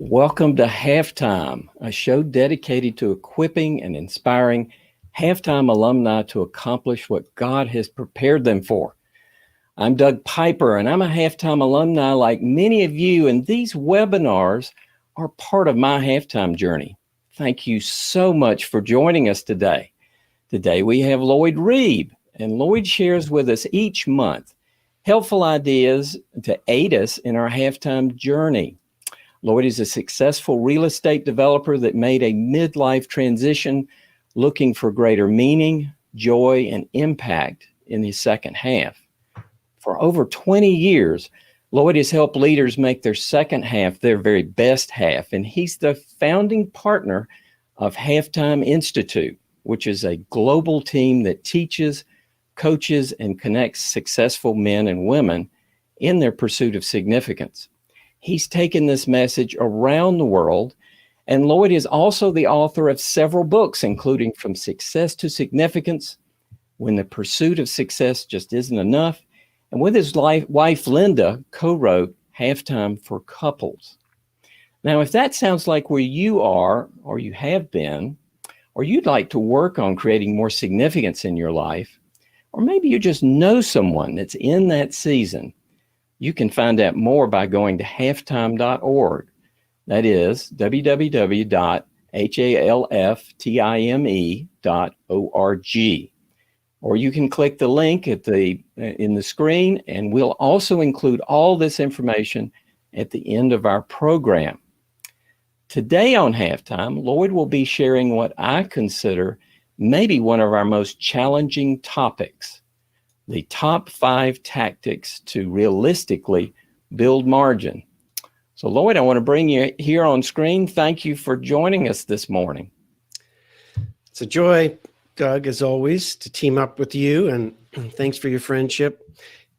Welcome to Halftime, a show dedicated to equipping and inspiring halftime alumni to accomplish what God has prepared them for. I'm Doug Piper, and I'm a halftime alumni like many of you, and these webinars are part of my halftime journey. Thank you so much for joining us today. Today we have Lloyd Reeb, and Lloyd shares with us each month helpful ideas to aid us in our halftime journey. Lloyd is a successful real estate developer that made a midlife transition looking for greater meaning, joy, and impact in his second half. For over 20 years, Lloyd has helped leaders make their second half their very best half, and he's the founding partner of Halftime Institute, which is a global team that teaches, coaches, and connects successful men and women in their pursuit of significance. He's taken this message around the world, and Lloyd is also the author of several books, including From Success to Significance, When the Pursuit of Success Just Isn't Enough, and with his wife, Linda, co-wrote Halftime for Couples. Now, if that sounds like where you are, or you have been, or you'd like to work on creating more significance in your life, or maybe you just know someone that's in that season, you can find out more by going to halftime.org. That is www.halftime.org. Or you can click the link in the screen, and we'll also include all this information at the end of our program. Today on Halftime, Lloyd will be sharing what I consider maybe one of our most challenging topics: the top 5 tactics to realistically build margin. So Lloyd, I want to bring you here on screen. Thank you for joining us this morning. It's a joy, Doug, as always, to team up with you, and thanks for your friendship.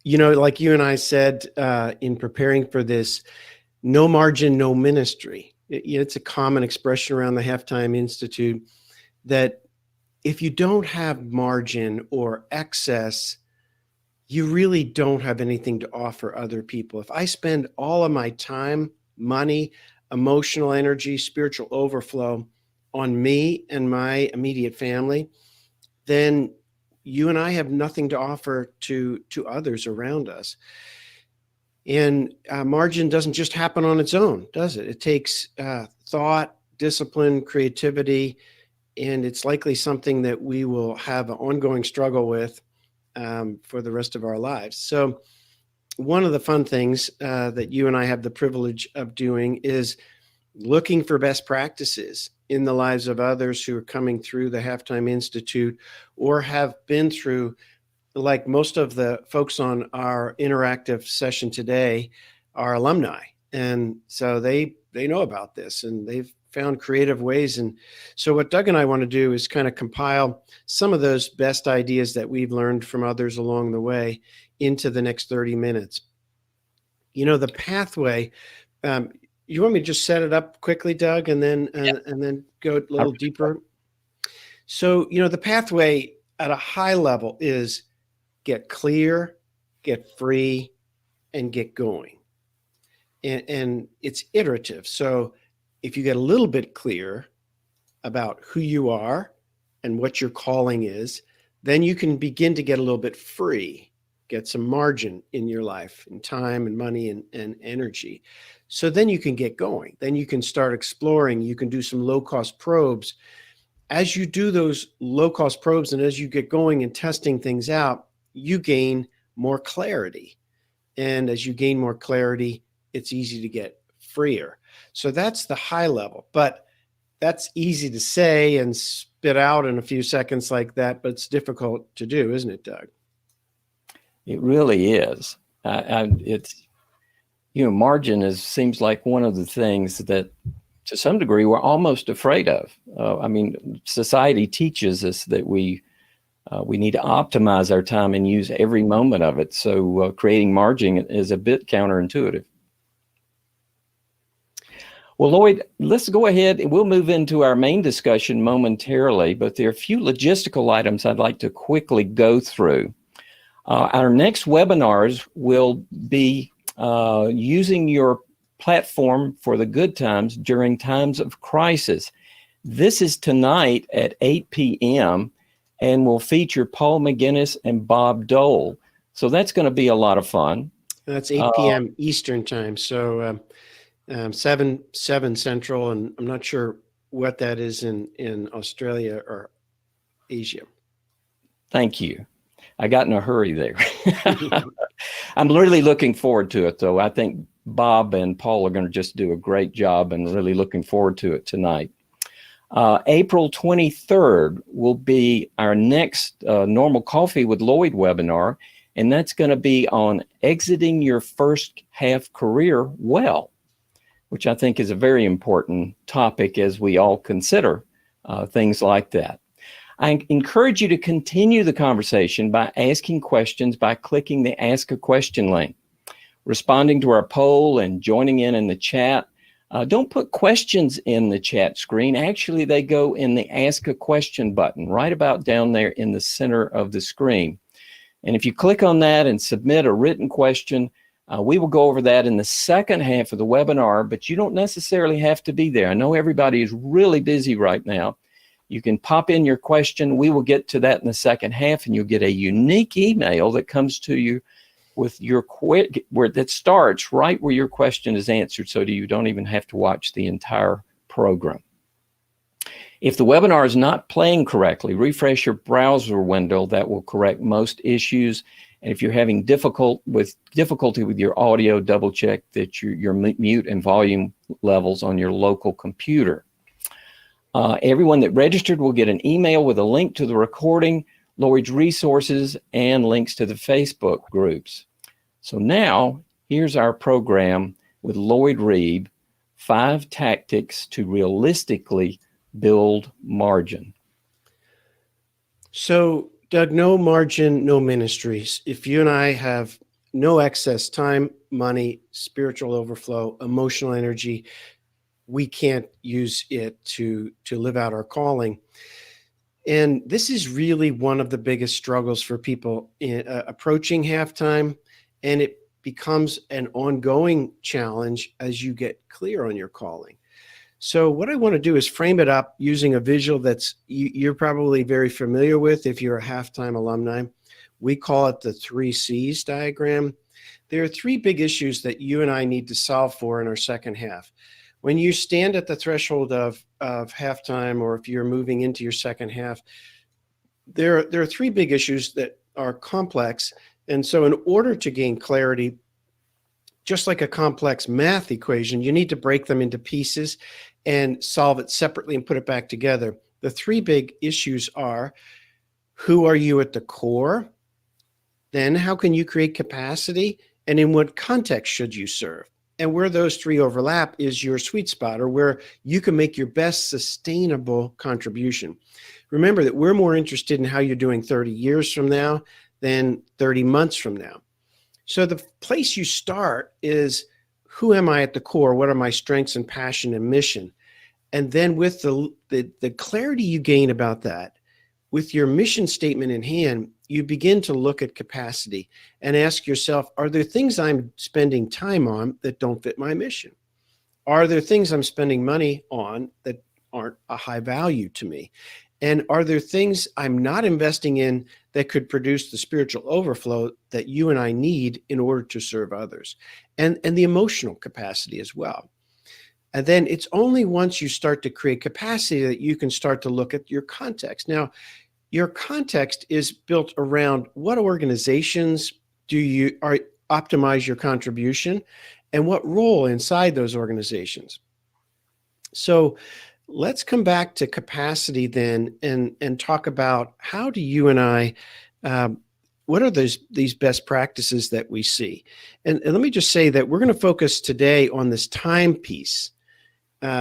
You know, like you and I said in preparing for this, no margin, no ministry. It's a common expression around the Halftime Institute that if you don't have margin or excess, you really don't have anything to offer other people. If I spend all of my time, money, emotional energy, spiritual overflow on me and my immediate family, then you and I have nothing to offer to others around us. And margin doesn't just happen on its own, does it? It takes thought, discipline, creativity, and it's likely something that we will have an ongoing struggle with for the rest of our lives. So one of the fun things that you and I have the privilege of doing is looking for best practices in the lives of others who are coming through the Halftime Institute or have been through, like most of the folks on our interactive session today, are alumni. And so they know about this and they've found creative ways. And so what Doug and I want to do is kind of compile some of those best ideas that we've learned from others along the way into the next 30 minutes. You know, the pathway, you want me to just set it up quickly, Doug, and then go a little deeper? So, you know, the pathway at a high level is get clear, get free, and get going. And it's iterative. So if you get a little bit clear about who you are and what your calling is, then you can begin to get a little bit free, get some margin in your life, in time and money and energy. So then you can get going. Then you can start exploring. You can do some low-cost probes. As you do those low-cost probes and as you get going and testing things out, you gain more clarity. And as you gain more clarity, it's easy to get freer. So that's the high level, but that's easy to say and spit out in a few seconds like that, but it's difficult to do, isn't it, Doug? It really is. It's, you know, margin seems like one of the things that to some degree we're almost afraid of. I mean, society teaches us that we need to optimize our time and use every moment of it. So creating margin is a bit counterintuitive. Well, Lloyd, let's go ahead and we'll move into our main discussion momentarily, but there are a few logistical items I'd like to quickly go through. Our next webinars will be using your platform for the good times during times of crisis. This is tonight at 8 p.m. and will feature Paul McGinnis and Bob Dole. So that's going to be a lot of fun. That's 8 p.m. Eastern time. So 7 Central, and I'm not sure what that is in Australia or Asia. Thank you. I got in a hurry there. I'm really looking forward to it, though. I think Bob and Paul are going to just do a great job, and really looking forward to it tonight. April 23rd will be our next Normal Coffee with Lloyd webinar, and that's going to be on exiting your first half career well, which I think is a very important topic as we all consider things like that. I encourage you to continue the conversation by asking questions by clicking the Ask a Question link, responding to our poll, and joining in the chat. Don't put questions in the chat screen. Actually, they go in the Ask a Question button right about down there in the center of the screen. And if you click on that and submit a written question, we will go over that in the second half of the webinar, but you don't necessarily have to be there. I know everybody is really busy right now. You can pop in your question. We will get to that in the second half, and you'll get a unique email that comes to you with your that starts right where your question is answered, so that you don't even have to watch the entire program. If the webinar is not playing correctly, refresh your browser window. That will correct most issues. And if you're having difficulty with your audio, double check that your mute and volume levels on your local computer. Everyone that registered will get an email with a link to the recording, Lloyd's resources, and links to the Facebook groups. So now, here's our program with Lloyd Reeb, 5 Tactics to Realistically Build Margin. So, Doug, no margin, no ministries. If you and I have no excess time, money, spiritual overflow, emotional energy, we can't use it to live out our calling. And this is really one of the biggest struggles for people approaching halftime, and it becomes an ongoing challenge as you get clear on your calling. So what I want to do is frame it up using a visual that's you're probably very familiar with if you're a halftime alumni. We call it the 3 C's diagram. There are 3 big issues that you and I need to solve for in our second half. When you stand at the threshold of halftime, or if you're moving into your second half, there are 3 big issues that are complex. And so in order to gain clarity, just like a complex math equation, you need to break them into pieces and solve it separately and put it back together. The 3 big issues are: who are you at the core? Then how can you create capacity? And in what context should you serve? And where those 3 overlap is your sweet spot, or where you can make your best sustainable contribution. Remember that we're more interested in how you're doing 30 years from now than 30 months from now. So the place you start is, who am I at the core? What are my strengths and passion and mission? And then with the clarity you gain about that, with your mission statement in hand, you begin to look at capacity and ask yourself, are there things I'm spending time on that don't fit my mission? Are there things I'm spending money on that aren't a high value to me? And are there things I'm not investing in that could produce the spiritual overflow that you and I need in order to serve others? And the emotional capacity as well. And then it's only once you start to create capacity that you can start to look at your context. Now, your context is built around what organizations do you optimize your contribution, and what role inside those organizations. So let's come back to capacity then and talk about, how do you and I, what are these best practices that we see? And let me just say that we're going to focus today on this time piece,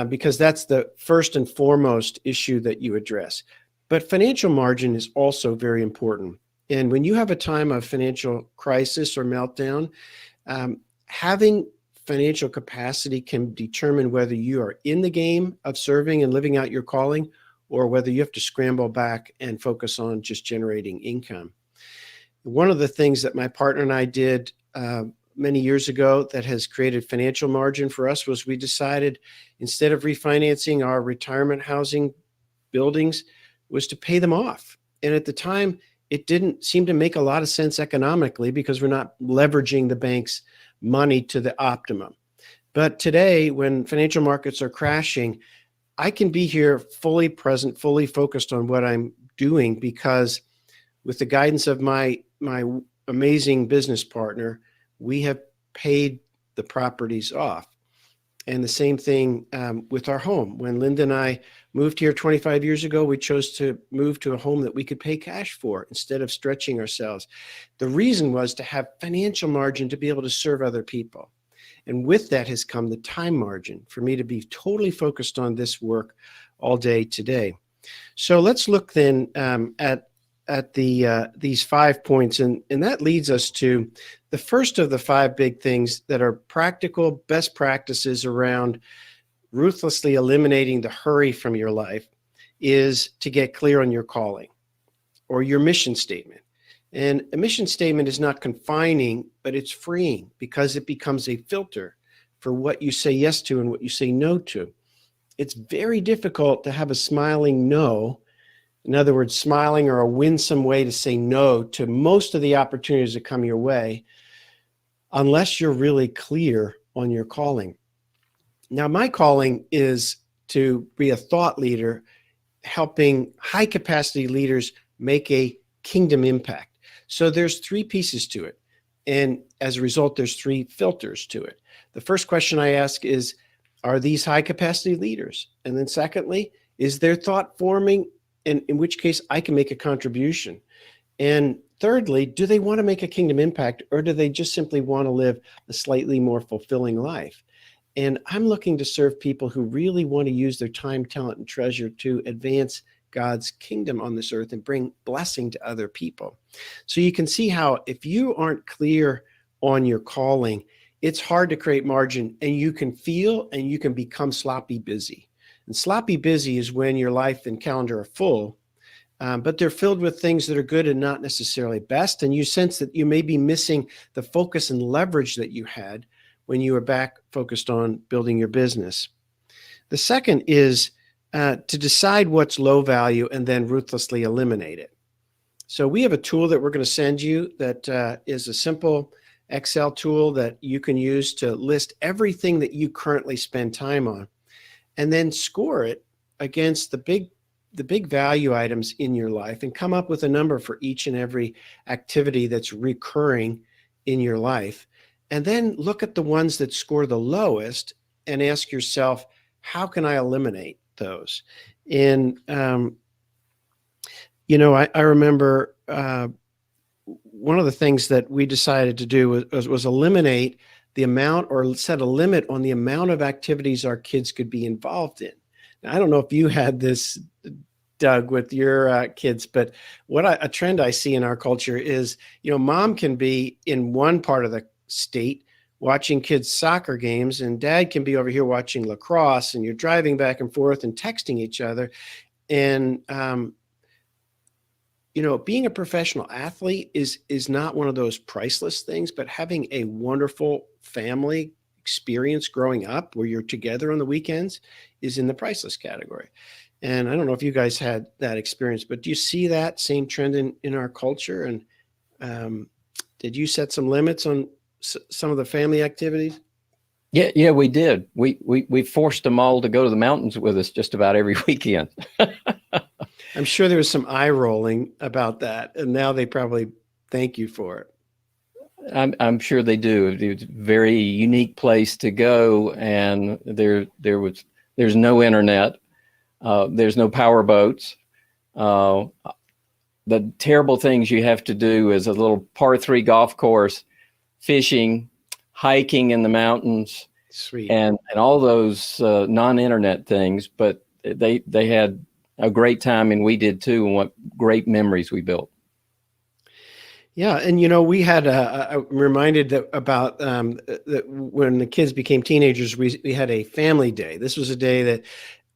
because that's the first and foremost issue that you address. But financial margin is also very important. And when you have a time of financial crisis or meltdown, having financial capacity can determine whether you are in the game of serving and living out your calling, or whether you have to scramble back and focus on just generating income. One of the things that my partner and I did many years ago that has created financial margin for us was we decided, instead of refinancing our retirement housing buildings, was to pay them off. And at the time, it didn't seem to make a lot of sense economically because we're not leveraging the bank's money to the optimum. But today, when financial markets are crashing, I can be here fully present, fully focused on what I'm doing, because with the guidance of my amazing business partner, we have paid the properties off. And the same thing with our home. When Linda and I moved here 25 years ago, we chose to move to a home that we could pay cash for instead of stretching ourselves. The reason was to have financial margin to be able to serve other people. And with that has come the time margin for me to be totally focused on this work all day today. So let's look then at these 5 points, and that leads us to the first of the 5 big things that are practical best practices around ruthlessly eliminating the hurry from your life, is to get clear on your calling or your mission statement. And a mission statement is not confining, but it's freeing, because it becomes a filter for what you say yes to and what you say no to. It's very difficult to have a smiling no. In other words, smiling or a winsome way to say no to most of the opportunities that come your way, unless you're really clear on your calling. Now, my calling is to be a thought leader, helping high capacity leaders make a kingdom impact. So there's 3 pieces to it. And as a result, there's 3 filters to it. The first question I ask is, are these high capacity leaders? And then secondly, is their thought forming? And in which case I can make a contribution. And thirdly, do they want to make a kingdom impact, or do they just simply want to live a slightly more fulfilling life? And I'm looking to serve people who really want to use their time, talent, and treasure to advance God's kingdom on this earth and bring blessing to other people. So you can see how if you aren't clear on your calling, it's hard to create margin, and you can feel and you can become sloppy busy. And sloppy busy is when your life and calendar are full, but they're filled with things that are good and not necessarily best. And you sense that you may be missing the focus and leverage that you had when you were back focused on building your business. The second is to decide what's low value and then ruthlessly eliminate it. So we have a tool that we're going to send you that is a simple Excel tool that you can use to list everything that you currently spend time on, and then score it against the big value items in your life, and come up with a number for each and every activity that's recurring in your life. And then look at the ones that score the lowest and ask yourself, how can I eliminate those? And, I remember one of the things that we decided to do was eliminate the amount, or set a limit on the amount of activities our kids could be involved in. Now, I don't know if you had this, Doug, with your kids, but a trend I see in our culture is, mom can be in one part of the state watching kids' soccer games, and dad can be over here watching lacrosse, and you're driving back and forth and texting each other. And, being a professional athlete is not one of those priceless things, but having a wonderful family experience growing up where you're together on the weekends is in the priceless category. And I don't know if you guys had that experience, but do you see that same trend in our culture? And did you set some limits on some of the family activities? Yeah, we did. We forced them all to go to the mountains with us just about every weekend. I'm sure there was some eye rolling about that, and now they probably thank you for it. I'm sure they do. It's a very unique place to go, and there's no internet, there's no power boats. The terrible things you have to do is a little par 3 golf course, fishing, hiking in the mountains, Sweet, and all those non-internet things. But they had a great time, and we did too, and what great memories we built. Yeah, and we had I'm reminded about that when the kids became teenagers, we had a family day. This was a day that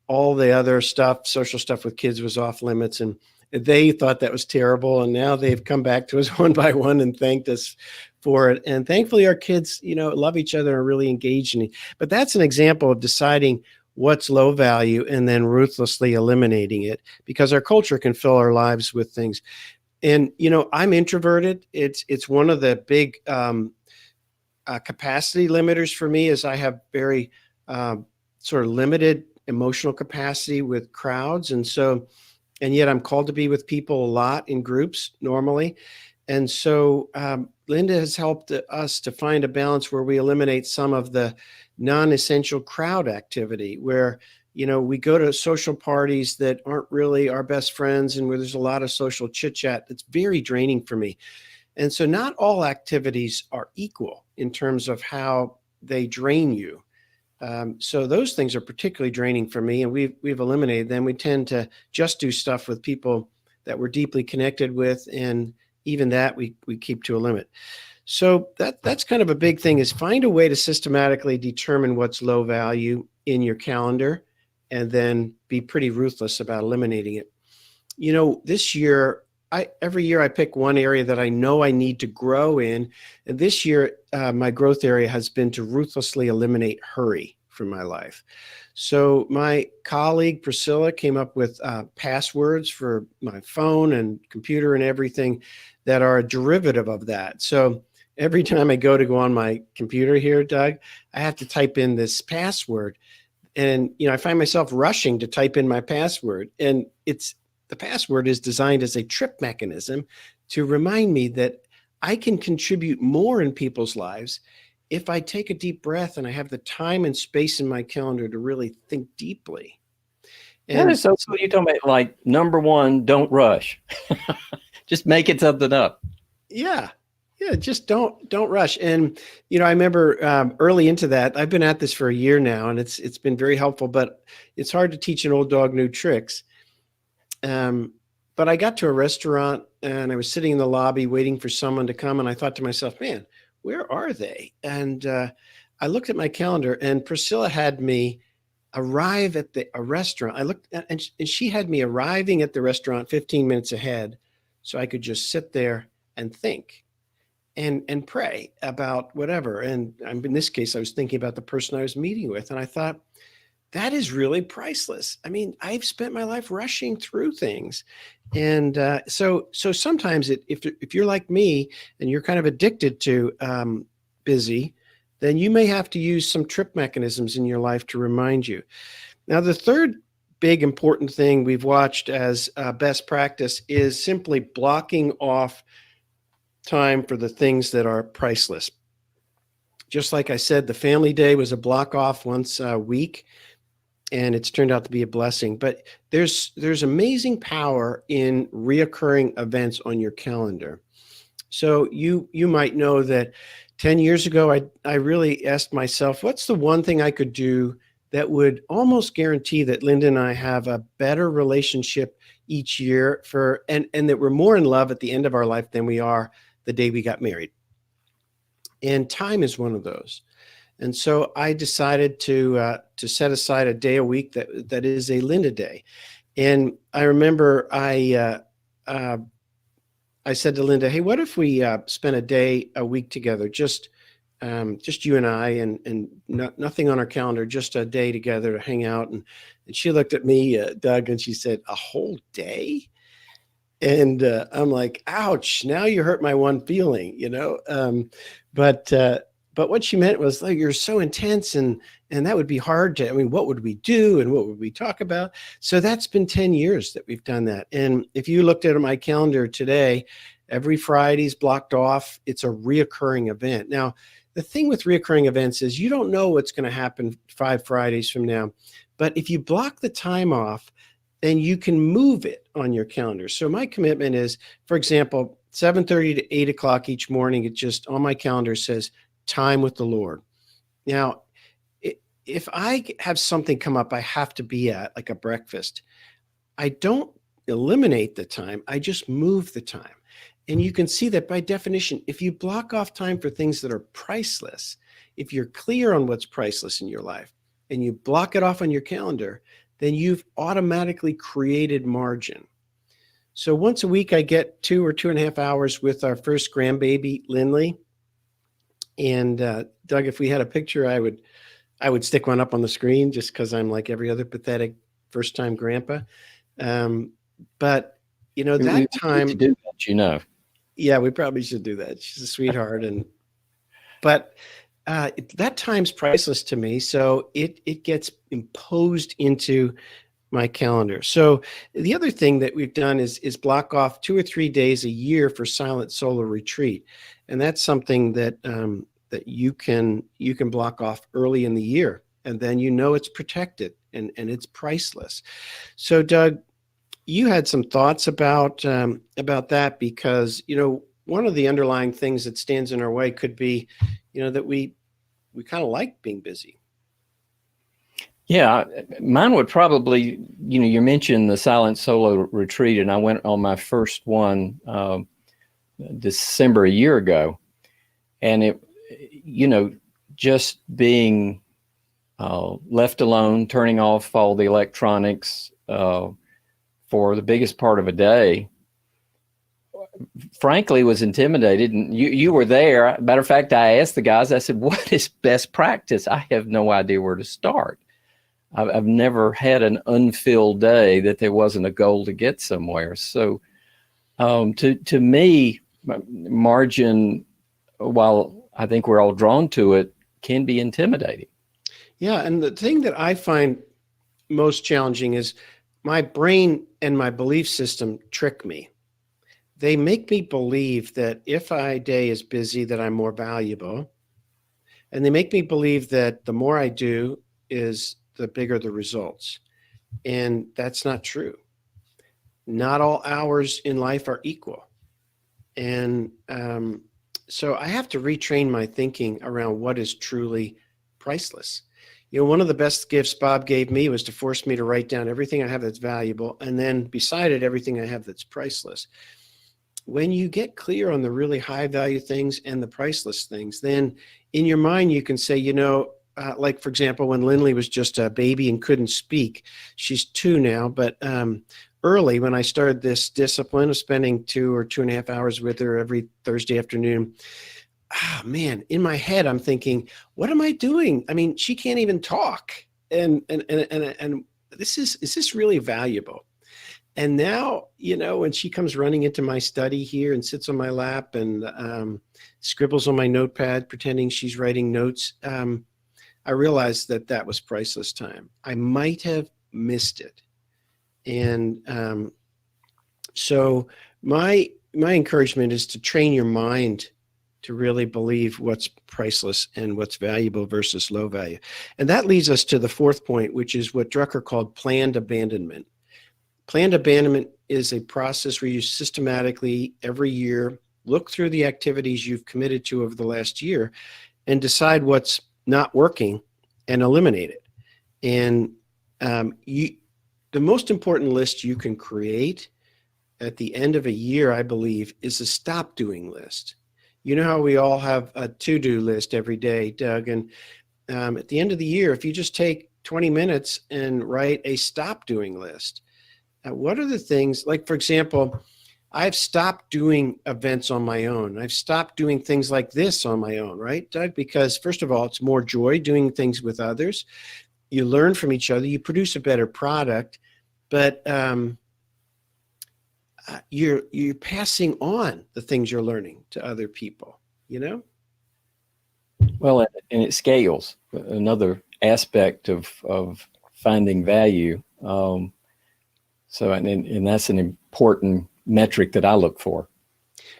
all the other stuff, social stuff with kids, was off limits, and they thought that was terrible. And now they've come back to us one by one and thanked us for it. And thankfully our kids, love each other and are really engaged in it. But that's an example of deciding what's low value and then ruthlessly eliminating it, because our culture can fill our lives with things. And, I'm introverted. It's one of the big capacity limiters for me, is I have very sort of limited emotional capacity with crowds. And yet I'm called to be with people a lot in groups normally. And so Linda has helped us to find a balance where we eliminate some of the non-essential crowd activity, where, we go to social parties that aren't really our best friends and where there's a lot of social chit chat. That's very draining for me. And so not all activities are equal in terms of how they drain you. So those things are particularly draining for me, and we've eliminated them. We tend to just do stuff with people that we're deeply connected with, and even that we keep to a limit. So that's kind of a big thing, is find a way to systematically determine what's low value in your calendar, and then be pretty ruthless about eliminating it. This year, every year I pick one area that I know I need to grow in. And this year, my growth area has been to ruthlessly eliminate hurry from my life. So my colleague, Priscilla, came up with passwords for my phone and computer and everything that are a derivative of that. So every time I go on my computer here, Doug, I have to type in this password. And, I find myself rushing to type in my password. And the password is designed as a trip mechanism to remind me that I can contribute more in people's lives if I take a deep breath and I have the time and space in my calendar to really think deeply. And that is so cool. You're talking about, like, number one, don't rush. Just making something up. Yeah. Just don't rush. And, I remember early into that, I've been at this for a year now, and it's been very helpful, but it's hard to teach an old dog new tricks. But I got to a restaurant and I was sitting in the lobby waiting for someone to come. And I thought to myself, man, where are they? And I looked at my calendar, and Priscilla had me arrive at a restaurant. I looked at, and she had me arriving at the restaurant 15 minutes ahead, so I could just sit there and think and pray about whatever. And in this case, I was thinking about the person I was meeting with. And I thought, that is really priceless. I mean, I've spent my life rushing through things. And so sometimes if you're like me and you're kind of addicted to busy, then you may have to use some trip mechanisms in your life to remind you. Now, the third big important thing we've watched as best practice is simply blocking off time for the things that are priceless. Just like I said, the family day was a block off once a week, and it's turned out to be a blessing. But there's amazing power in reoccurring events on your calendar. So you might know that 10 years ago, I really asked myself, what's the one thing I could do that would almost guarantee that Linda and I have a better relationship each year, and that we're more in love at the end of our life than we are the day we got married. And time is one of those. And so I decided to set aside a day a week that is a Linda day. And I remember I said to Linda, hey, what if we spent a day a week together, just you and I, and nothing on our calendar, just a day together to hang out. And she looked at me, Doug, and she said, a whole day? And I'm like, ouch, now you hurt my one feeling, But what she meant was, like, you're so intense, and that would be hard to, what would we do and what would we talk about? So that's been 10 years that we've done that. And if you looked at my calendar today, every Friday's blocked off. It's a reoccurring event. Now, the thing with reoccurring events is you don't know what's going to happen 5 Fridays from now. But if you block the time off, then you can move it on your calendar. So my commitment is, for example, 7:30 to 8 o'clock each morning, it just on my calendar says time with the Lord. Now, if I have something come up I have to be at, like a breakfast, I don't eliminate the time, I just move the time. And you can see that by definition, if you block off time for things that are priceless, if you're clear on what's priceless in your life and you block it off on your calendar, then you've automatically created margin. So once a week, I get 2.5 hours with our first grandbaby, Lindley. And Doug, if we had a picture, I would stick one up on the screen just because I'm like every other pathetic first-time grandpa. But We that need to time, do that. yeah, we probably should do that. She's a sweetheart, but that time's priceless to me. So it gets imposed into my calendar. So the other thing that we've done is block off 2 or 3 days a year for silent solo retreat, and that's something that that you can block off early in the year, and then it's protected and it's priceless. So Doug, you had some thoughts about that, because one of the underlying things that stands in our way could be that we kind of like being busy. Yeah, mine would probably, you mentioned the silent solo retreat, and I went on my first one December a year ago, and it, just being left alone, turning off all the electronics for the biggest part of a day, frankly, was intimidated. And you were there. Matter of fact, I asked the guys, I said, what is best practice? I have no idea where to start. I've never had an unfilled day that there wasn't a goal to get somewhere. So to me, margin, while I think we're all drawn to it, can be intimidating. Yeah. And the thing that I find most challenging is my brain and my belief system trick me. They make me believe that if my day is busy, that I'm more valuable. And they make me believe that the more I do is the bigger the results. And that's not true. Not all hours in life are equal. And so I have to retrain my thinking around what is truly priceless. One of the best gifts Bob gave me was to force me to write down everything I have that's valuable, and then beside it, everything I have that's priceless. When you get clear on the really high value things and the priceless things, then in your mind, you can say, like, for example, when Lindley was just a baby and couldn't speak, she's 2 now, but early when I started this discipline of spending 2 or 2.5 hours with her every Thursday afternoon, man, in my head, I'm thinking, what am I doing? I mean, she can't even talk. And is this really valuable? And now, when she comes running into my study here and sits on my lap and scribbles on my notepad, pretending she's writing notes, I realized that was priceless time. I might have missed it. And so my encouragement is to train your mind to really believe what's priceless and what's valuable versus low value. And that leads us to the fourth point, which is what Drucker called planned abandonment. Planned abandonment is a process where you systematically, every year, look through the activities you've committed to over the last year and decide what's not working and eliminate it. And the most important list you can create at the end of a year, I believe, is a stop doing list. You know how we all have a to-do list every day, Doug, and at the end of the year, if you just take 20 minutes and write a stop doing list, what are the things, like, for example, I've stopped doing events on my own. I've stopped doing things like this on my own, right, Doug? Because first of all, it's more joy doing things with others. You learn from each other. You produce a better product, but you're passing on the things you're learning to other people, Well, and it scales. Another aspect of finding value. So, and that's an important metric that I look for.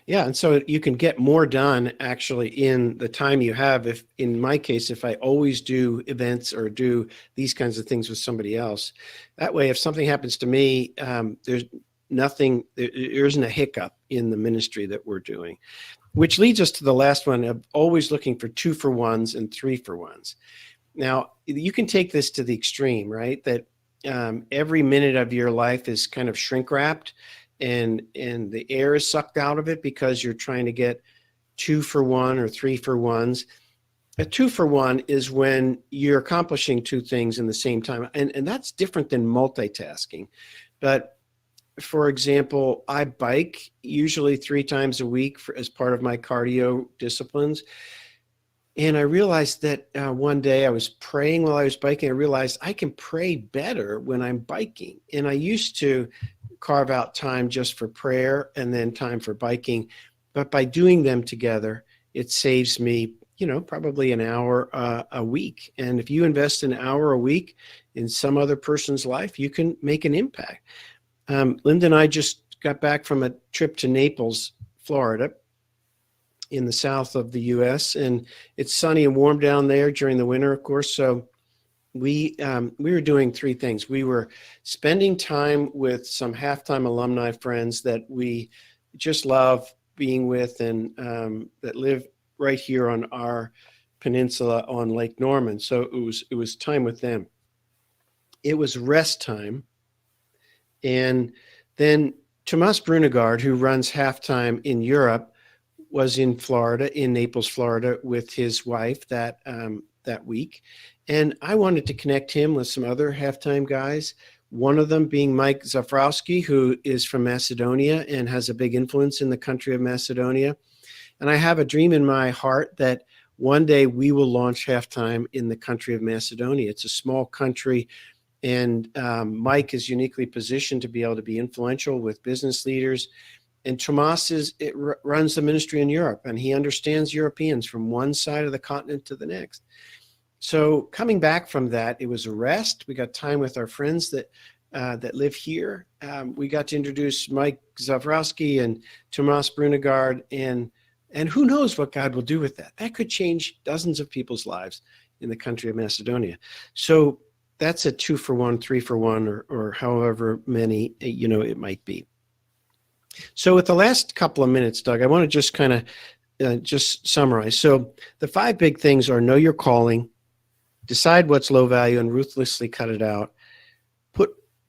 Yeah, and so you can get more done actually in the time you have. If, in my case, if I always do events or do these kinds of things with somebody else, that way, if something happens to me, there's nothing, there isn't a hiccup in the ministry that we're doing, which leads us to the last one of always looking for 2-for-1s and 3-for-1s. Now, you can take this to the extreme, right? That every minute of your life is kind of shrink wrapped and the air is sucked out of it because you're trying to get 2-for-1 or 3-for-1s. A 2-for-1 is when you're accomplishing 2 things in the same time. And that's different than multitasking. But for example, I bike usually 3 times a week as part of my cardio disciplines. And I realized that one day I was praying while I was biking. I realized I can pray better when I'm biking. And I used to carve out time just for prayer and then time for biking. But by doing them together, it saves me, probably an hour a week. And if you invest an hour a week in some other person's life, you can make an impact. Linda and I just got back from a trip to Naples, Florida, in the south of the U.S., and it's sunny and warm down there during the winter, of course. So we were doing 3 things. We were spending time with some halftime alumni friends that we just love being with, and that live right here on our peninsula on Lake Norman. So it was time with them. It was rest time. And then Tomas Brunegard, who runs halftime in Europe, was in Florida, in Naples, Florida, with his wife that week. And I wanted to connect him with some other halftime guys, one of them being Mike Zafrowski, who is from Macedonia and has a big influence in the country of Macedonia. And I have a dream in my heart that one day we will launch halftime in the country of Macedonia. It's a small country, and Mike is uniquely positioned to be able to be influential with business leaders. And Tomas runs the ministry in Europe, and he understands Europeans from one side of the continent to the next. So coming back from that, it was a rest. We got time with our friends that live here. We got to introduce Mike Zavrowski and Tomas Brunegard, and who knows what God will do with that. That could change dozens of people's lives in the country of Macedonia. So that's a 2-for-1, 3-for-1, or however many, it might be. So with the last couple of minutes, Doug, I want to just kind of just summarize. So the 5 big things are: know your calling, decide what's low value and ruthlessly cut it out,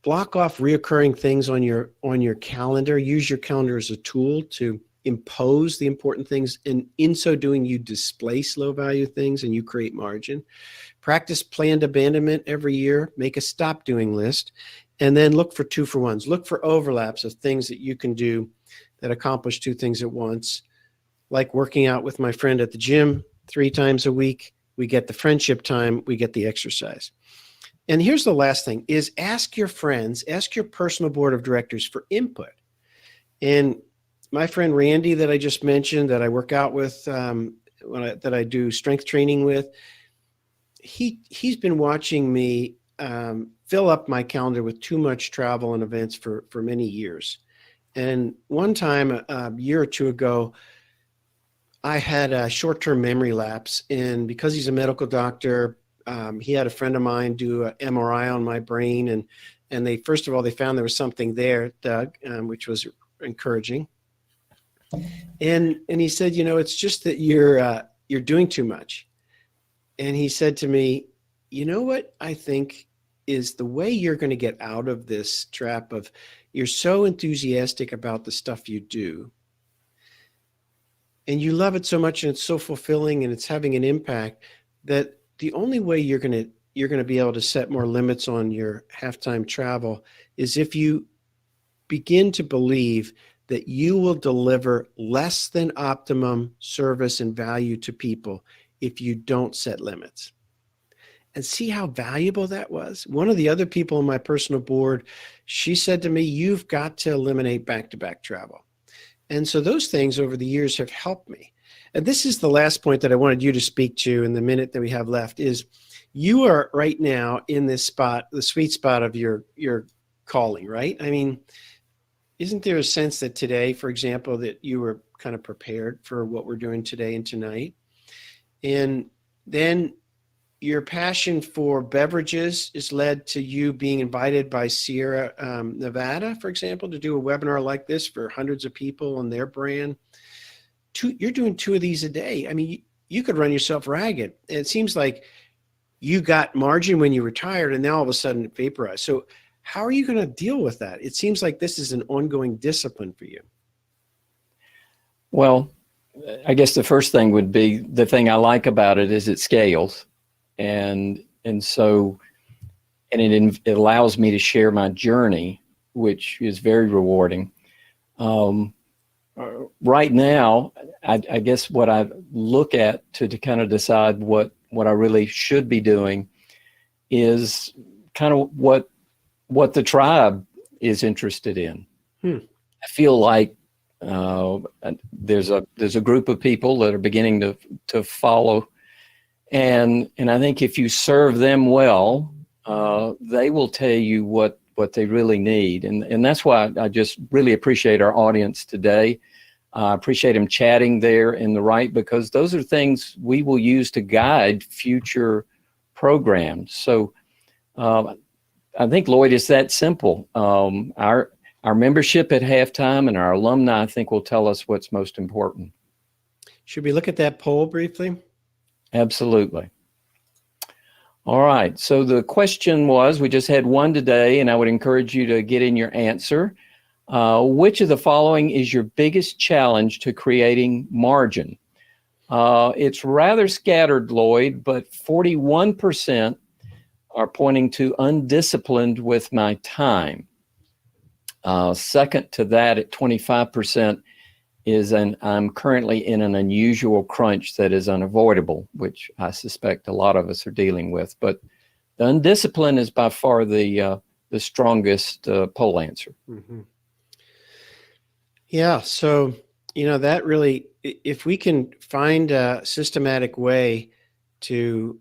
block off reoccurring things on your calendar, use your calendar as a tool to impose the important things, and in so doing, you displace low value things and you create margin. Practice planned abandonment every year, make a stop doing list, and then look for 2-for-1s. Look for overlaps of things that you can do that accomplish 2 things at once, like working out with my friend at the gym 3 times a week. We get the friendship time, we get the exercise. And here's the last thing is ask your friends, ask your personal board of directors for input. And my friend Randy that I just mentioned, that I work out with, that I do strength training with, he's been watching me fill up my calendar with too much travel and events for many years. And one time, a year or 2 ago, I had a short-term memory lapse. And because he's a medical doctor, he had a friend of mine do an MRI on my brain. And they, first of all, they found there was something there, Doug, which was encouraging. And he said, it's just that you're doing too much. And he said to me, you know what I think is the way you're going to get out of this trap of you're so enthusiastic about the stuff you do, and you love it so much, and it's so fulfilling, and it's having an impact, that the only way you're going to be able to set more limits on your halftime travel is if you begin to believe that you will deliver less than optimum service and value to people if you don't set limits. And see how valuable that was? One of the other people on my personal board, she said to me, you've got to eliminate back-to-back travel. And so those things over the years have helped me. And this is the last point that I wanted you to speak to in the minute that we have left, is you are right now in this spot, the sweet spot of your calling, right? I mean, isn't there a sense that today, for example, that you were kind of prepared for what we're doing today and tonight? And then your passion for beverages is led to you being invited by Sierra Nevada, for example, to do a webinar like this for hundreds of people on their brand. You're doing 2 of these a day. I mean, you could run yourself ragged. It seems like you got margin when you retired, and now all of a sudden it vaporized. So how are you going to deal with that? It seems like this is an ongoing discipline for you. Well, I guess the first thing would be, the thing I like about it is it scales. And it allows me to share my journey which is very rewarding. Right now, I guess what I look at to kind of decide what I really should be doing is kind of what the tribe is interested in. I feel like there's a group of people that are beginning to follow, and I think if you serve them well, they will tell you what they really need, and that's why I just really appreciate our audience today. I appreciate them chatting there in the right, because those are things we will use to guide future programs. So I think, Lloyd, it's that simple. Our membership at halftime and our alumni, I think, will tell us what's most important. Should we look at that poll briefly? Absolutely. All right. So the question was, we just had one today, and I would encourage you to get in your answer. Which of the following is your biggest challenge to creating margin? It's rather scattered, Lloyd, but 41% are pointing to undisciplined with my time. Second to that at 25% is I'm currently in an unusual crunch that is unavoidable, which I suspect a lot of us are dealing with. But the undisciplined is by far the strongest poll answer. Mm-hmm. Yeah, so, that really, if we can find a systematic way to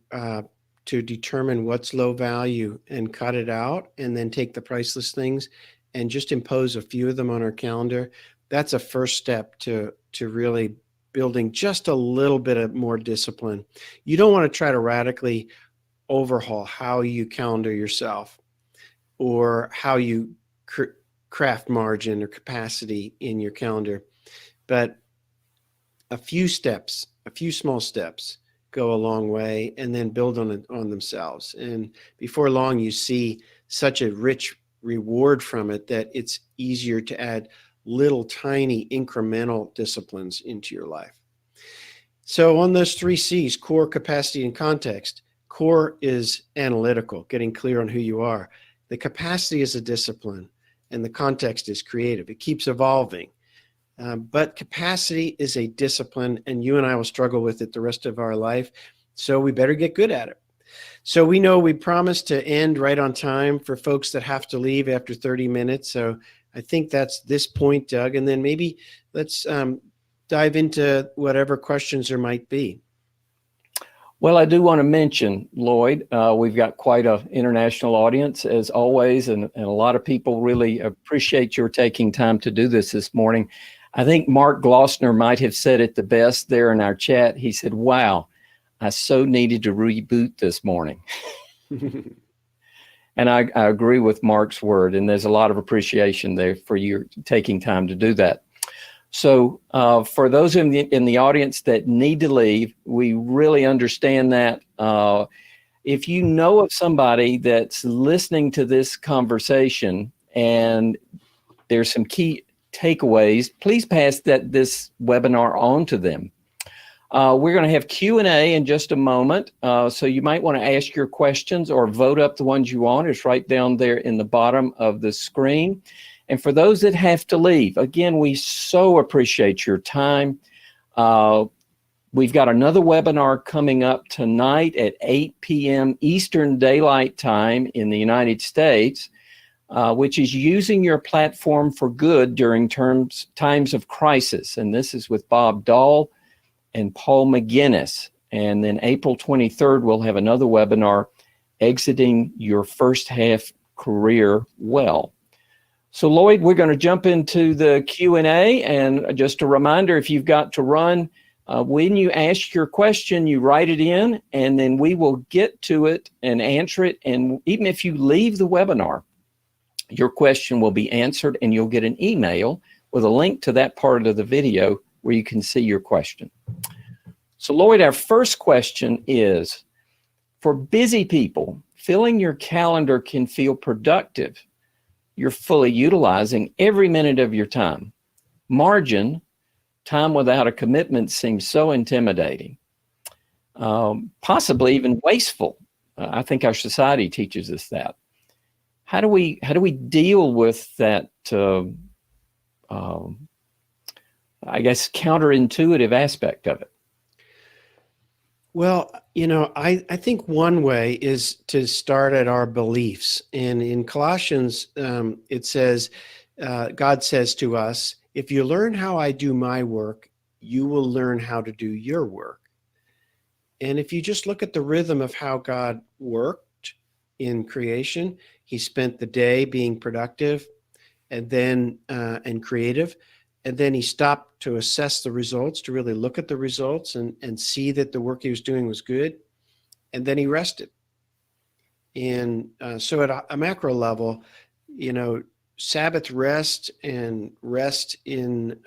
determine what's low value and cut it out, and then take the priceless things and just impose a few of them on our calendar, that's a first step to really building just a little bit of more discipline. You don't want to try to radically overhaul how you calendar yourself or how you craft margin or capacity in your calendar, but a few small steps go a long way, and then build on themselves. And before long, you see such a rich reward from it that it's easier to add little tiny incremental disciplines into your life. So on those 3 C's, core, capacity, and context, core is analytical, getting clear on who you are. The capacity is a discipline, and the context is creative. It keeps evolving. But capacity is a discipline, and you and I will struggle with it the rest of our life. So we better get good at it. So we know we promised to end right on time for folks that have to leave after 30 minutes. So I think that's this point, Doug. And then maybe let's dive into whatever questions there might be. Well, I do want to mention, Lloyd, we've got quite an international audience as always, and a lot of people really appreciate your taking time to do this morning. I think Mark Glossner might have said it the best there in our chat. He said, "Wow, I so needed to reboot this morning." And I agree with Mark's word, and there's a lot of appreciation there for you taking time to do that. So for those in the audience that need to leave, we really understand that. If you know of somebody that's listening to this conversation and there's some key takeaways, please pass this webinar on to them. We're going to have Q&A in just a moment, so you might want to ask your questions or vote up the ones you want. It's right down there in the bottom of the screen. And for those that have to leave, again, we so appreciate your time. We've got another webinar coming up tonight at 8 p.m. Eastern Daylight Time in the United States, which is using your platform for good during times of crisis. And this is with Bob Dahl and Paul McGinnis. And then April 23rd, we'll have another webinar, Exiting Your First Half Career Well. So Lloyd, we're going to jump into the Q&A, and just a reminder, if you've got to run, when you ask your question, you write it in, and then we will get to it and answer it. And even if you leave the webinar, your question will be answered, and you'll get an email with a link to that part of the video where you can see your question. So Lloyd, our first question is, for busy people, filling your calendar can feel productive. You're fully utilizing every minute of your time. Margin, time without a commitment, seems so intimidating, possibly even wasteful. I think our society teaches us that. how do we deal with that? I guess counterintuitive aspect of it. Well, I think one way is to start at our beliefs. And in Colossians, it says, God says to us, if you learn how I do my work, you will learn how to do your work. And if you just look at the rhythm of how God worked in creation, he spent the day being productive and then and creative. And then he stopped to assess the results, to really look at the results and see that the work he was doing was good. And then he rested. And so at a macro level, Sabbath rest and rest in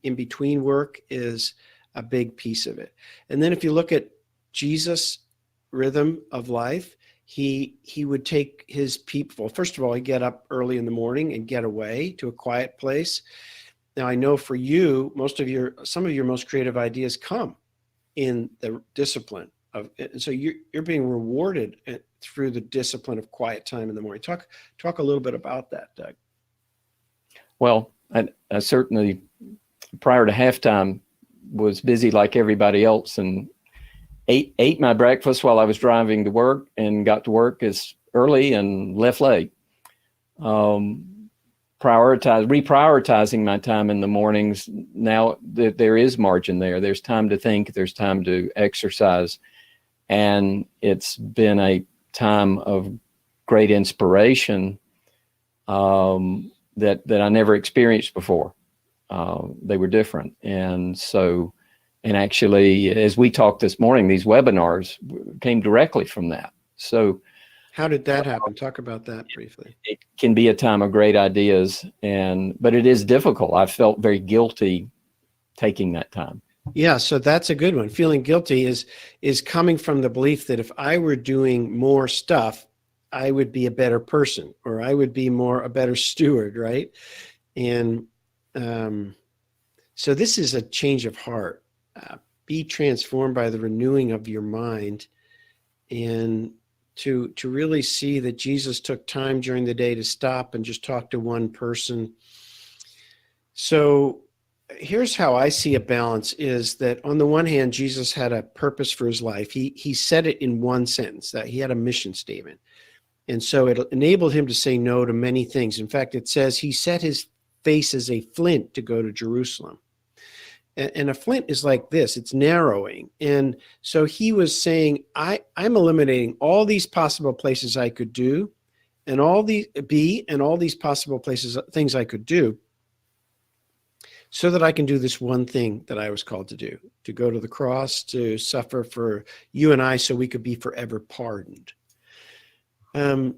between work is a big piece of it. And then if you look at Jesus' rhythm of life, he would take his people. First of all, he'd get up early in the morning and get away to a quiet place. Now, I know for you, some of your most creative ideas come in the discipline of, and so you're being rewarded through the discipline of quiet time in the morning. Talk a little bit about that, Doug. Well, I certainly, prior to halftime, was busy like everybody else, and ate my breakfast while I was driving to work, and got to work as early and left late. Reprioritizing my time in the mornings. Now there is margin there. There's time to think. There's time to exercise, and it's been a time of great inspiration that I never experienced before. They were different, and actually, as we talked this morning, these webinars came directly from that. So. How did that happen? Talk about that briefly. It can be a time of great ideas, but it is difficult. I felt very guilty taking that time. Yeah, so that's a good one. Feeling guilty is coming from the belief that if I were doing more stuff, I would be a better person, or I would be a better steward, right? And so this is a change of heart. Be transformed by the renewing of your mind, and to really see that Jesus took time during the day to stop and just talk to one person. So here's how I see a balance, is that on the one hand, Jesus had a purpose for his life. He said it in one sentence, that he had a mission statement. And so it enabled him to say no to many things. In fact, it says he set his face as a flint to go to Jerusalem. And a flint is like this, it's narrowing. And so he was saying, I'm eliminating all these possible places I could do, and all these possible things I could do, so that I can do this one thing that I was called to do, to go to the cross, to suffer for you and I, so we could be forever pardoned. And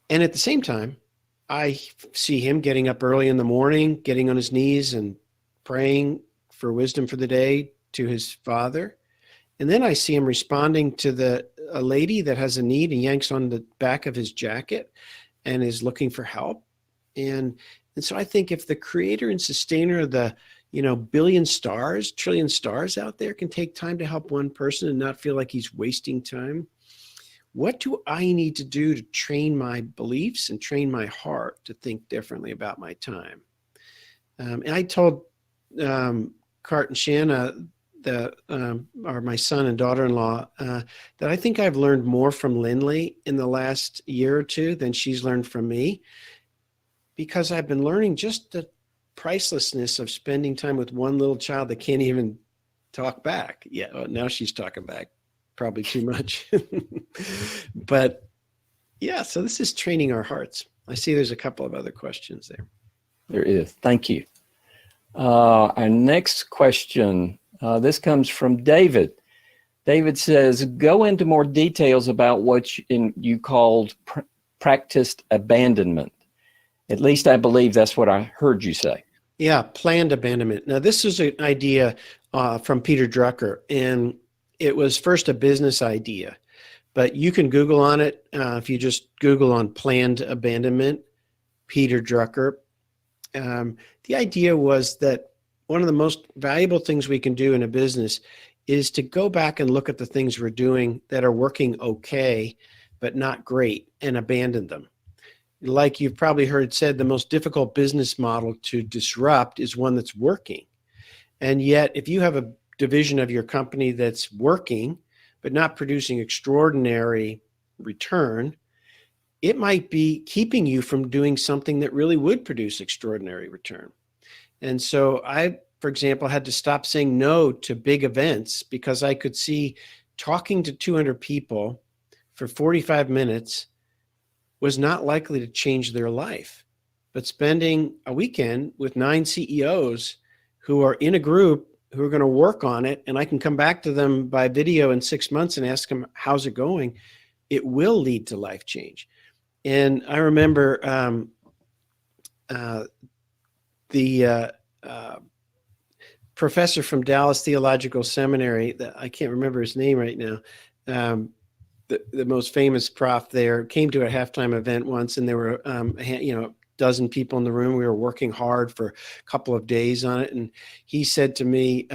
at the same time, I see him getting up early in the morning, getting on his knees and praying for wisdom for the day to his Father. And then I see him responding to a lady that has a need and yanks on the back of his jacket and is looking for help. And so I think if the creator and sustainer of the trillion stars out there can take time to help one person and not feel like he's wasting time, what do I need to do to train my beliefs and train my heart to think differently about my time? And I told Cart and Shanna, are my son and daughter-in-law, that I think I've learned more from Lindley in the last year or two than she's learned from me, because I've been learning just the pricelessness of spending time with one little child that can't even talk back. Yeah, well, now she's talking back, probably too much. But yeah, so this is training our hearts. I see there's a couple of other questions there. There is. Thank you. Our next question, this comes from David. David says, go into more details about what you called practiced abandonment. At least I believe that's what I heard you say. Yeah, planned abandonment. Now, this is an idea from Peter Drucker, and it was first a business idea, but you can Google on it. If you just Google on planned abandonment, Peter Drucker. The idea was that one of the most valuable things we can do in a business is to go back and look at the things we're doing that are working okay, but not great, and abandon them. like you've probably heard said, the most difficult business model to disrupt is one that's working. And yet, if you have a division of your company that's working, but not producing extraordinary return, it might be keeping you from doing something that really would produce extraordinary return. And so I, for example, had to stop saying no to big events because I could see talking to 200 people for 45 minutes was not likely to change their life. But spending a weekend with 9 CEOs who are in a group who are going to work on it, and I can come back to them by video in 6 months and ask them, how's it going? It will lead to life change. And I remember the professor from Dallas Theological Seminary, I can't remember his name right now, the most famous prof there, came to a halftime event once, and there were a dozen people in the room. We were working hard for a couple of days on it, and he said to me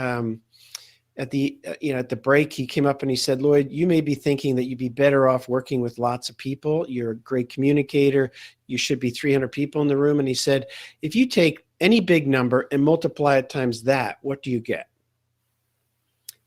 at the break, he came up and he said, "Lloyd, you may be thinking that you'd be better off working with lots of people. You're a great communicator. You should be 300 people in the room." And he said, "If you take any big number and multiply it times that, what do you get?"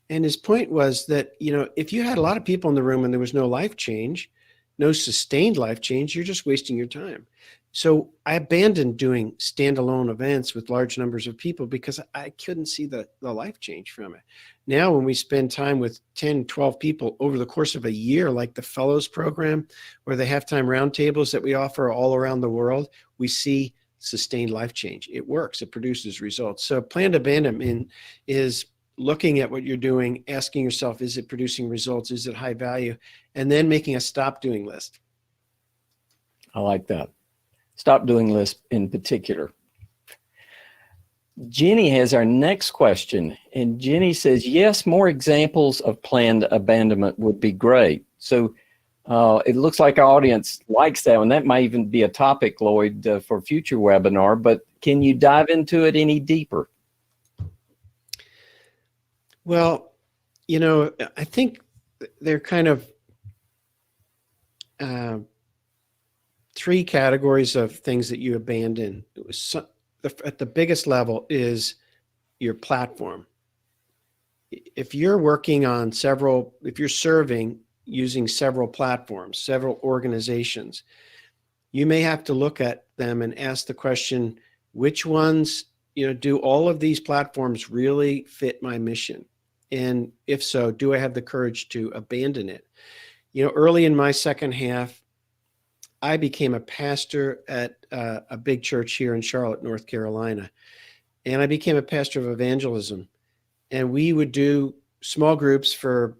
And his point was that, if you had a lot of people in the room and there was no life change, no sustained life change, you're just wasting your time. So I abandoned doing standalone events with large numbers of people because I couldn't see the life change from it. Now, when we spend time with 10, 12 people over the course of a year, like the Fellows Program or the halftime roundtables that we offer all around the world, we see sustained life change. It works. It produces results. So planned abandonment is looking at what you're doing, asking yourself, is it producing results? Is it high value? And then making a stop doing list. I like that. Stop doing list in particular. Jenny has our next question. And Jenny says, yes, more examples of planned abandonment would be great. So it looks like our audience likes that one. That might even be a topic, Lloyd, for future webinar. But can you dive into it any deeper? Well, I think they're kind of three categories of things that you abandon. At the biggest level is your platform. If you're working on if you're serving using several platforms, several organizations, you may have to look at them and ask the question, which ones, do all of these platforms really fit my mission? And if so, do I have the courage to abandon it? Early in my second half, I became a pastor at a big church here in Charlotte, North Carolina. And I became a pastor of evangelism. And we would do small groups for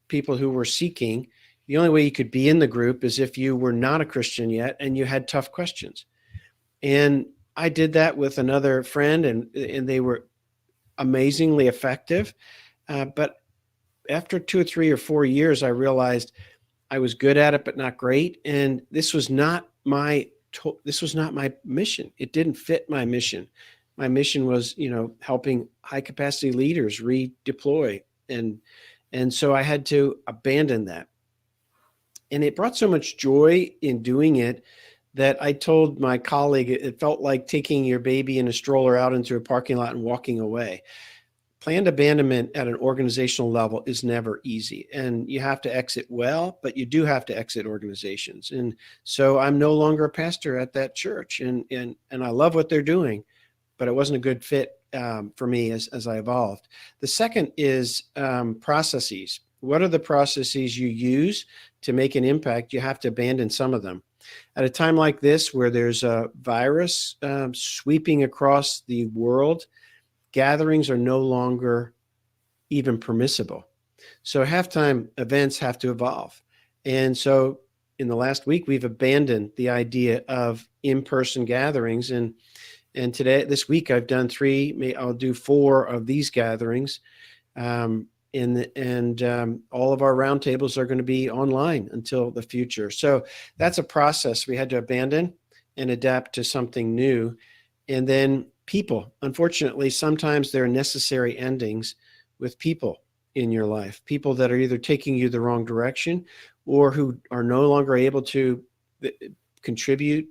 people who were seeking. The only way you could be in the group is if you were not a Christian yet and you had tough questions. And I did that with another friend, and they were amazingly effective. But after 2 or 3 or 4 years, I realized I was good at it, but not great. And this was not my mission. It didn't fit my mission. My mission was, helping high capacity leaders redeploy. And so I had to abandon that. And it brought so much joy in doing it that I told my colleague, it felt like taking your baby in a stroller out into a parking lot and walking away. Planned abandonment at an organizational level is never easy, and you have to exit well, but you do have to exit organizations. And so I'm no longer a pastor at that church, and I love what they're doing, but it wasn't a good fit for me as I evolved. The second is processes. What are the processes you use to make an impact? You have to abandon some of them. At a time like this, where there's a virus sweeping across the world, gatherings are no longer even permissible. So halftime events have to evolve. And so in the last week, we've abandoned the idea of in-person gatherings. And this week, I've done 3, I'll do 4 of these gatherings. And all of our roundtables are going to be online until the future. So that's a process we had to abandon and adapt to something new. And then people, unfortunately, sometimes there are necessary endings with people in your life, people that are either taking you the wrong direction or who are no longer able to contribute.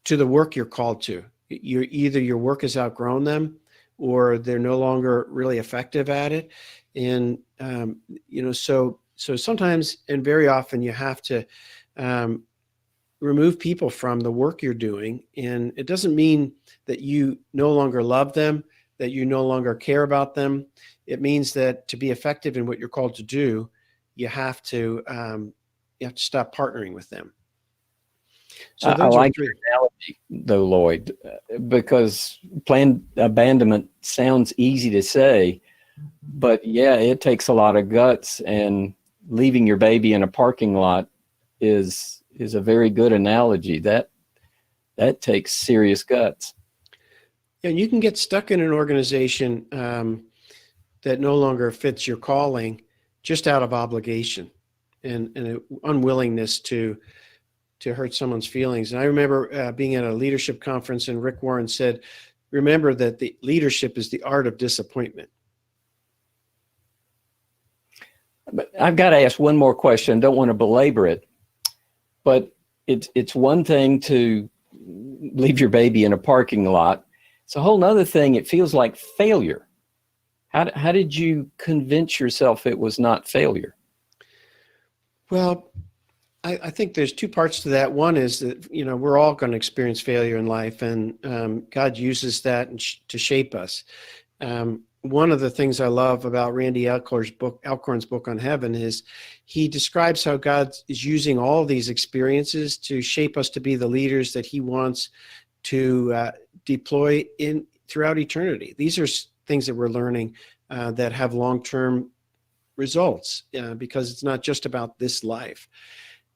to the work you're called to. You're either your work has outgrown them, or they're no longer really effective at it. And so sometimes, and very often, you have to remove people from the work you're doing. And it doesn't mean that you no longer love them, that you no longer care about them. It means that to be effective in what you're called to do, you have to stop partnering with them. So I those are like three. your analogy, though, Lloyd, because planned abandonment sounds easy to say, but yeah, it takes a lot of guts, and leaving your baby in a parking lot is a very good analogy. That takes serious guts. And you can get stuck in an organization that no longer fits your calling, just out of obligation and an unwillingness to hurt someone's feelings. And I remember being at a leadership conference, and Rick Warren said, remember that the leadership is the art of disappointment. But I've got to ask one more question. Don't want to belabor it, but it's one thing to leave your baby in a parking lot. It's a whole nother thing. It feels like failure. How did you convince yourself it was not failure? Well, I think there's two parts to that. One is that, we're all going to experience failure in life, and God uses that to shape us. One of the things I love about Randy Alcorn's book on heaven is he describes how God is using all of these experiences to shape us to be the leaders that he wants to deploy throughout eternity. These are things that we're learning that have long-term results because it's not just about this life.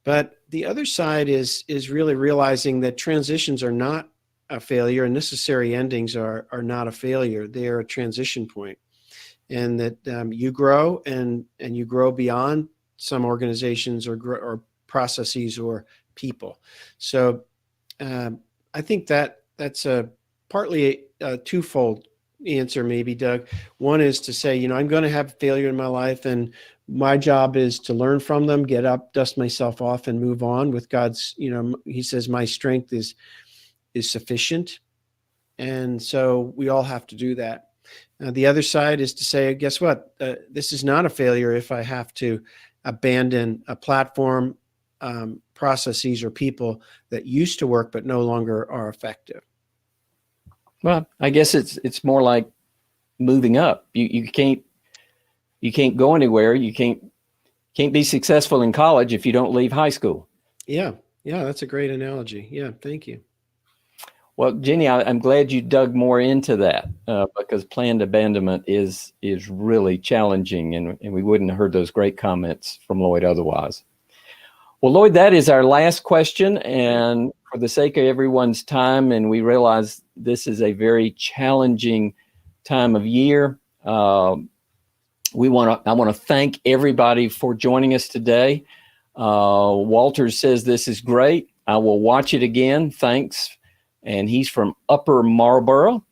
But the other side is really realizing that transitions are not a failure, and necessary endings are not a failure. They are a transition point, and that you grow and you grow beyond some organizations or processes or people. So I think that's partly a twofold answer, maybe, Doug. One is to say, I'm going to have failure in my life, and my job is to learn from them, get up, dust myself off, and move on with God's, he says, my strength is sufficient. And so we all have to do that. The other side is to say, guess what? This is not a failure if I have to abandon a platform, processes, or people that used to work but no longer are effective. Well, I guess it's more like moving up. You can't go anywhere. You can't be successful in college if you don't leave high school. Yeah, that's a great analogy. Yeah, thank you. Well, Jenny, I'm glad you dug more into that because planned abandonment is really challenging, and we wouldn't have heard those great comments from Lloyd otherwise. Well, Lloyd, that is our last question, and for the sake of everyone's time, and we realize this is a very challenging time of year, I want to thank everybody for joining us today. Walter says this is great. I will watch it again. Thanks. And he's from Upper Marlboro.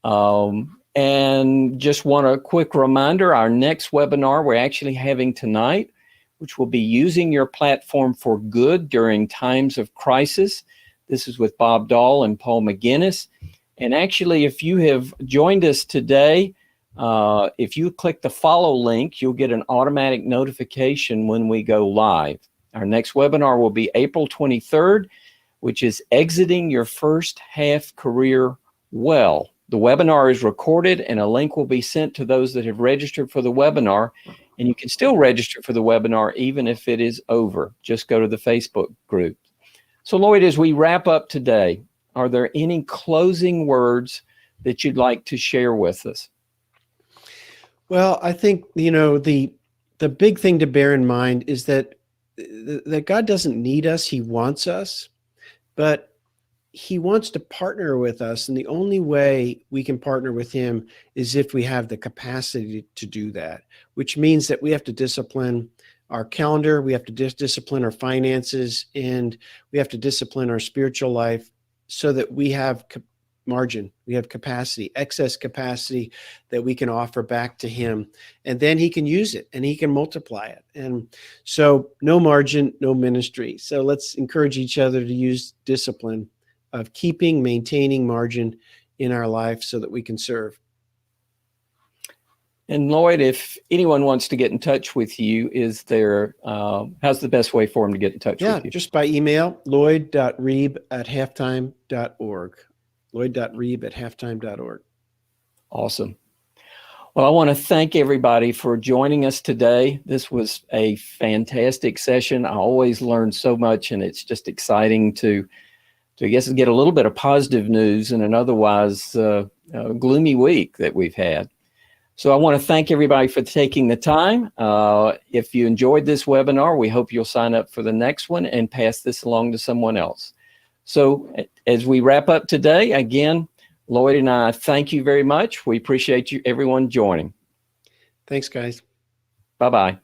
And just want a quick reminder, our next webinar we're actually having tonight, which will be using your platform for good during times of crisis. This is with Bob Dahl and Paul McGinnis. And actually, if you have joined us today, if you click the follow link, you'll get an automatic notification when we go live. Our next webinar will be April 23rd, which is Exiting Your First Half Career Well. The webinar is recorded, and a link will be sent to those that have registered for the webinar. And you can still register for the webinar even if it is over. Just go to the Facebook group. So, Lloyd, as we wrap up today, are there any closing words that you'd like to share with us? Well, I think, the big thing to bear in mind is that God doesn't need us. He wants us, but he wants to partner with us. And the only way we can partner with him is if we have the capacity to do that, which means that we have to discipline our calendar. We have to discipline our finances, and we have to discipline our spiritual life so that we have margin, we have capacity, excess capacity that we can offer back to him, and then he can use it and he can multiply it. And so no margin, no ministry. So let's encourage each other to use discipline of maintaining margin in our life so that we can serve. And Lloyd, if anyone wants to get in touch with you, how's the best way for them to get in touch with you? Just by email, lloyd.reeb@halftime.org. lloyd.reeb@halftime.org. Awesome. Well, I want to thank everybody for joining us today. This was a fantastic session. I always learn so much, and it's just exciting to I guess, get a little bit of positive news in an otherwise gloomy week that we've had. So I want to thank everybody for taking the time. If you enjoyed this webinar, we hope you'll sign up for the next one and pass this along to someone else. So as we wrap up today, again, Lloyd and I thank you very much. We appreciate everyone joining. Thanks, guys. Bye-bye.